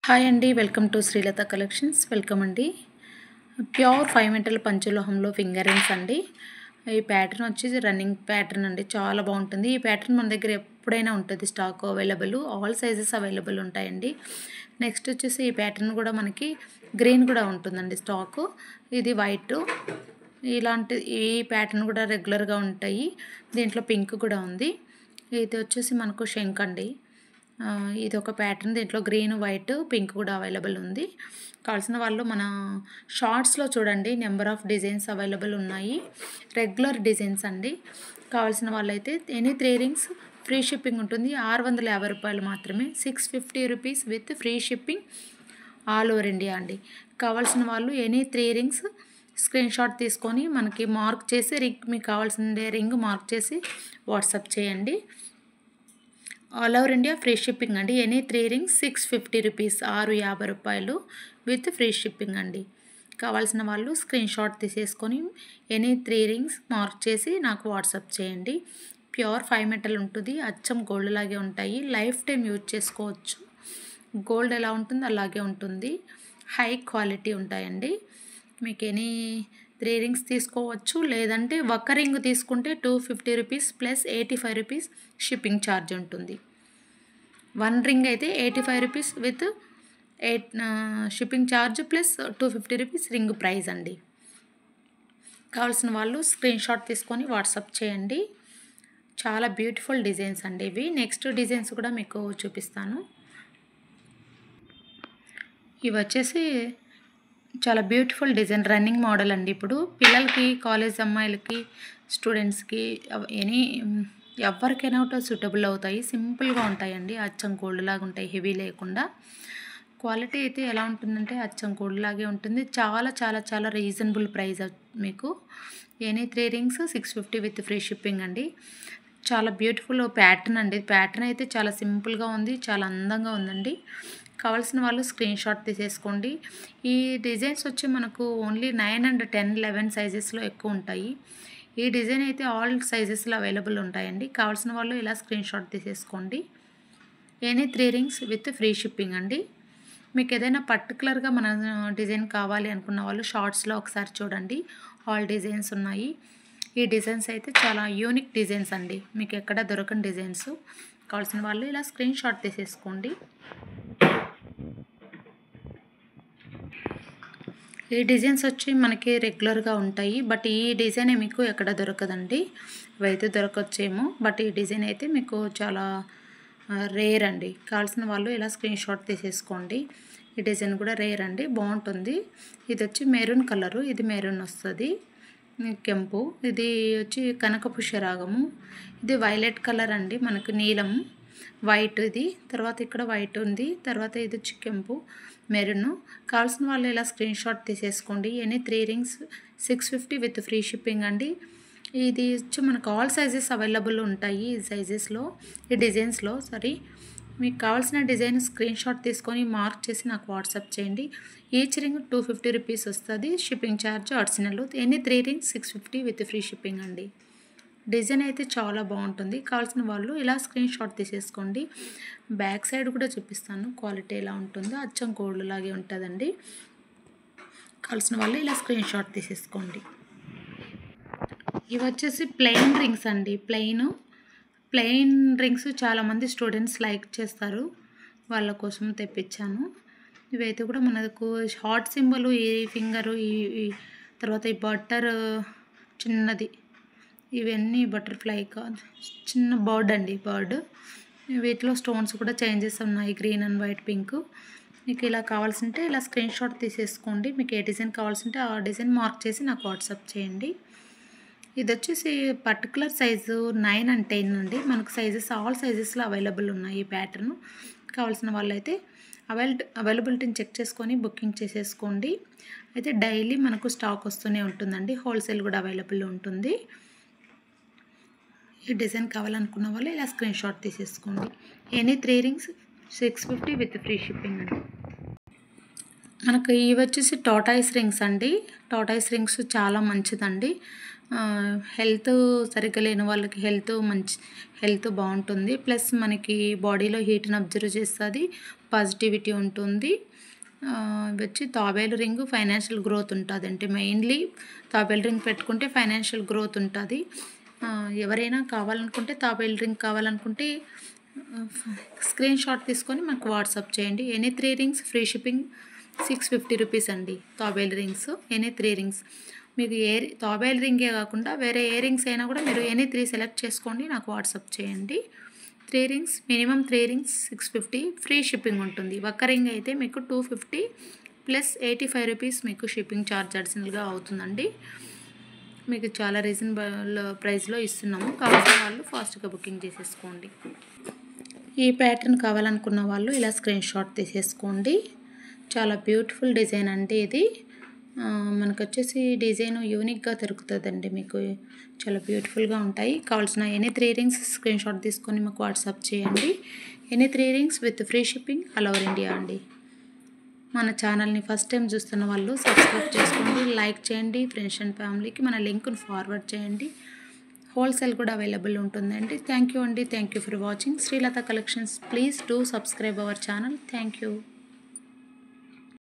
Hi అండి, welcome to Srilatha collections. Welcome అండి. Pure 5 మీటర్ల పంచలోహంలో ఫింగర్ రింగ్స్ అండి. ఈ ప్యాటర్న్ వచ్చేసి రన్నింగ్ ప్యాటర్న్ అండి, చాలా బాగుంటుంది. ఈ ప్యాటర్న్ మన దగ్గర ఎప్పుడైనా ఉంటుంది, stock available, all sizes available ఉంటాయండి. నెక్స్ట్ వచ్చేసి ఈ ప్యాటర్న్ కూడా మనకి గ్రీన్ కూడా ఉంటుందండి స్టాకు. ఇది వైట్. ఇలాంటి ఈ ప్యాటర్న్ కూడా రెగ్యులర్గా ఉంటాయి. దీంట్లో పింక్ కూడా ఉంది. ఇది వచ్చేసి మనకు శంక్ అండి. ఇది ఒక ప్యాటర్న్, దీంట్లో గ్రీన్, వైట్, పింక్ కూడా అవైలబుల్ ఉంది. కావాల్సిన వాళ్ళు మన షార్ట్స్లో చూడండి, నెంబర్ ఆఫ్ డిజైన్స్ అవైలబుల్ ఉన్నాయి. రెగ్యులర్ డిజైన్స్ అండి. కావాల్సిన వాళ్ళైతే ఎనీ 3 రింగ్స్ ఫ్రీ షిప్పింగ్ ఉంటుంది. 650 రూపాయలు మాత్రమే. 650 rupees with free shipping all over India అండి. కావాల్సిన వాళ్ళు ఎనీ 3 రింగ్స్ స్క్రీన్ షాట్ తీసుకొని మనకి మార్క్ చేసి మీకు కావాల్సిన రింగ్ మార్క్ చేసి వాట్సాప్ చేయండి. All over India free shipping అండి. ఎనీ 3 రింగ్స్ 650 రూపీస్, 650 రూపాయలు విత్ ఫ్రీ షిప్పింగ్ అండి. కావాల్సిన వాళ్ళు స్క్రీన్ షాట్ తీసేసుకొని ఎనీ 3 రింగ్స్ మార్క్ చేసి నాకు వాట్సాప్ చేయండి. ప్యూర్ 5 మెటల్ ఉంటుంది, అచ్చం గోల్డ్ లాగే ఉంటాయి. లైఫ్ టైం యూజ్ చేసుకోవచ్చు. గోల్డ్ ఎలా ఉంటుందో అలాగే ఉంటుంది. హై క్వాలిటీ ఉంటాయండి. మీకు ఎనీ 3 రింగ్స్ తీసుకోవచ్చు. లేదంటే ఒక రింగ్ తీసుకుంటే 250 rupees plus 85 rupees shipping charge ఉంటుంది. 1 రింగ్ అయితే 85 rupees with shipping charge plus 250 rupees ring price అండి. కావాల్సిన వాళ్ళు స్క్రీన్ షాట్ తీసుకొని వాట్సాప్ చేయండి. చాలా బ్యూటిఫుల్ డిజైన్స్ అండి ఇవి. నెక్స్ట్ డిజైన్స్ కూడా మీకు చూపిస్తాను. ఇవి వచ్చేసి చాలా బ్యూటిఫుల్ డిజైన్, రన్నింగ్ మోడల్ అండి. ఇప్పుడు పిల్లలకి, కాలేజ్ అమ్మాయిలకి, స్టూడెంట్స్కి, ఎవరికైనా ఒకటి సూటబుల్ అవుతాయి. సింపుల్గా ఉంటాయండి, అచ్చం గోల్డ్ లాగా ఉంటాయి, హెవీ లేకుండా. క్వాలిటీ అయితే ఎలా ఉంటుందంటే అచ్చం గోల్డ్ లాగే ఉంటుంది. చాలా చాలా చాలా రీజనబుల్ ప్రైస్ మీకు. Any 3 rings 650 with free shipping అండి. చాలా బ్యూటిఫుల్ ప్యాటర్న్ అండి. ప్యాటర్న్ అయితే చాలా సింపుల్గా ఉంది, చాలా అందంగా ఉందండి. కావాల్సిన వాళ్ళు స్క్రీన్ షాట్ తీసేసుకోండి. ఈ డిజైన్స్ వచ్చి మనకు ఓన్లీ 9 అండ్ 10, 11 సైజెస్లో ఎక్కువ ఉంటాయి. ఈ డిజైన్ అయితే ఆల్ సైజెస్లో అవైలబుల్ ఉంటాయండి. కావాల్సిన వాళ్ళు ఇలా స్క్రీన్ షాట్ తీసేసుకోండి. Any 3 rings with free shipping అండి. మీకు ఏదైనా పర్టికులర్గా మన డిజైన్ కావాలి అనుకున్న వాళ్ళు షార్ట్స్లో ఒకసారి చూడండి, ఆల్ డిజైన్స్ ఉన్నాయి. ఈ డిజైన్స్ అయితే చాలా యూనిక్ డిజైన్స్ అండి, మీకు ఎక్కడ దొరకని డిజైన్స్. కావాల్సిన వాళ్ళు ఇలా స్క్రీన్ షాట్ తీసేసుకోండి. ఈ డిజైన్స్ వచ్చి మనకి రెగ్యులర్గా ఉంటాయి, బట్ ఈ డిజైన్ మీకు ఎక్కడ దొరకదండి. ఇవైతే దొరకొచ్చేమో, బట్ ఈ డిజైన్ అయితే మీకు చాలా రేర్ అండి. కావాల్సిన వాళ్ళు ఇలా స్క్రీన్ షాట్ తీసేసుకోండి. ఈ డిజైన్ కూడా రేర్ అండి, బాగుంటుంది. ఇది వచ్చి మెరూన్ కలరు, ఇది మెరూన్ వస్తుంది, కెంపు. ఇది వచ్చి కనకపుష్యరాగము. ఇది వైలెట్ కలర్ అండి, మనకు నీలం, వైట్. ఇది తర్వాత ఇక్కడ వైట్ ఉంది, తర్వాత ఇది వచ్చి కెంపు, మెరూన్. కావాల్సిన వాళ్ళు ఇలా స్క్రీన్ షాట్ తీసేసుకోండి. Any 3 rings 650 with free shipping అండి. ఇది వచ్చి మనకు ఆల్ సైజెస్ అవైలబుల్ ఉంటాయి. ఈ సైజెస్లో, ఈ డిజైన్స్లో మీకు కావాల్సిన డిజైన్ స్క్రీన్ షాట్ తీసుకొని మార్క్ చేసి నాకు వాట్సాప్ చేయండి. ఈచ్ రింగ్ 250 రూపీస్ వస్తుంది. Shipping charge optional. Any 3 rings 650 with free shipping అండి. డిజైన్ అయితే చాలా బాగుంటుంది. కావాల్సిన వాళ్ళు ఇలా స్క్రీన్ షాట్ తీసేసుకోండి. బ్యాక్ సైడ్ కూడా చూపిస్తాను, క్వాలిటీ ఎలా ఉంటుందో. అచ్చం గోల్డ్ లాగే ఉంటుందండి. కావాల్సిన వాళ్ళు ఇలా స్క్రీన్ షాట్ తీసేసుకోండి. ఇవి వచ్చేసి ప్లెయిన్ రింగ్స్ అండి. ప్లెయిన్ రింగ్స్ చాలామంది స్టూడెంట్స్ లైక్ చేస్తారు, వాళ్ళ కోసం తెప్పించాను. ఇవైతే కూడా మనకు హార్ట్ సింబల్, ఈ ఫింగరు, ఈ తర్వాత ఈ బటర్ చిన్నది, ఇవన్నీ బటర్ఫ్లై కాదు, చిన్న బర్డ్ అండి, బర్డ్. వీటిలో స్టోన్స్ కూడా చేంజెస్ ఉన్నాయి, గ్రీన్ అండ్ వైట్, పింక్. మీకు ఇలా కావాల్సింటే ఇలా స్క్రీన్ షాట్ తీసేసుకోండి. మీకు ఏ డిజైన్ కావాల్సింటే ఆ డిజైన్ మార్క్ చేసి నాకు వాట్సాప్ చేయండి. ఇది వచ్చేసి పర్టికులర్ సైజు 9 అండ్ 10 అండి. మనకు సైజెస్ ఆల్ సైజెస్లో అవైలబుల్ ఉన్నాయి. ఈ ప్యాటర్న్ కావాల్సిన వాళ్ళైతే అవైలబిలిటీని చెక్ చేసుకొని బుకింగ్ చేసేసుకోండి. అయితే డైలీ మనకు స్టాక్ వస్తూనే ఉంటుందండి. హోల్సేల్ కూడా అవైలబుల్ ఉంటుంది. ఈ డిజైన్ కావాలనుకున్న వాళ్ళు ఇలా స్క్రీన్ షాట్ తీసేసుకోండి. Any 3 rings 650 with free shipping అండి. మనకు ఇవి వచ్చేసి టాటాయిస్ రింగ్స్ అండి. టాటాయిస్ రింగ్స్ చాలా మంచిదండి. హెల్త్ సరిగ్గా లేని వాళ్ళకి హెల్త్ బాగుంటుంది. ప్లస్ మనకి బాడీలో హీట్ని అబ్జర్వ్ చేస్తుంది, పాజిటివిటీ ఉంటుంది. ఇవి వచ్చి తాబేలు రింగ్ ఫైనాన్షియల్ గ్రోత్ ఉంటుంది. అంటే మెయిన్లీ తాబేలు రింగ్ పెట్టుకుంటే ఫైనాన్షియల్ గ్రోత్ ఉంటుంది. ఎవరైనా కావాలనుకుంటే తాబేలు రింగ్ కావాలనుకుంటే స్క్రీన్ షాట్ తీసుకొని మాకు వాట్సాప్ చేయండి. Any 3 rings free shipping 650 rupees అండి. తాబేలు రింగ్స్ ఎనీ 3 రింగ్స్ మీకు తాబేలు రింగే కాకుండా వేరే ఏ రింగ్స్ అయినా కూడా మీరు ఎనీ 3 సెలెక్ట్ చేసుకోండి, నాకు వాట్సాప్ చేయండి. 3 rings minimum 3 rings 650 free shipping ఉంటుంది. ఒక్క రింగ్ అయితే మీకు 250 ప్లస్ 85 రూపీస్ మీకు షిప్పింగ్ ఛార్జ్ అడిషనల్గా అవుతుందండి. మీకు చాలా రీజనబుల్ ప్రైస్లో ఇస్తున్నాము. కావాల్సిన వాళ్ళు ఫాస్ట్గా బుకింగ్ చేసేసుకోండి. ఈ ప్యాటర్న్ కావాలనుకున్న వాళ్ళు ఇలా స్క్రీన్ షాట్ తీసేసుకోండి. చాలా బ్యూటిఫుల్ డిజైన్ అండి ఇది. మనకు వచ్చేసి డిజైన్ యూనిక్గా దొరుకుతుందండి. మీకు చాలా బ్యూటిఫుల్గా ఉంటాయి. కావాల్సిన ఎనీ 3 రింగ్స్ స్క్రీన్ షాట్ తీసుకొని మాకు వాట్సాప్ చేయండి. Any 3 rings with free shipping all over India అండి. మన ఛానల్ని ఫస్ట్ టైం చూస్తున్న వాళ్ళు సబ్స్క్రైబ్ చేసుకోండి, లైక్ చేయండి, ఫ్రెండ్స్ అండ్ ఫ్యామిలీకి మన లింక్ను ఫార్వర్డ్ చేయండి. హోల్సేల్ కూడా అవైలబుల్ ఉంటుందండి. థ్యాంక్ యూ అండి. Thank you for watching Srilatha collections. Please do subscribe our channel. Thank you.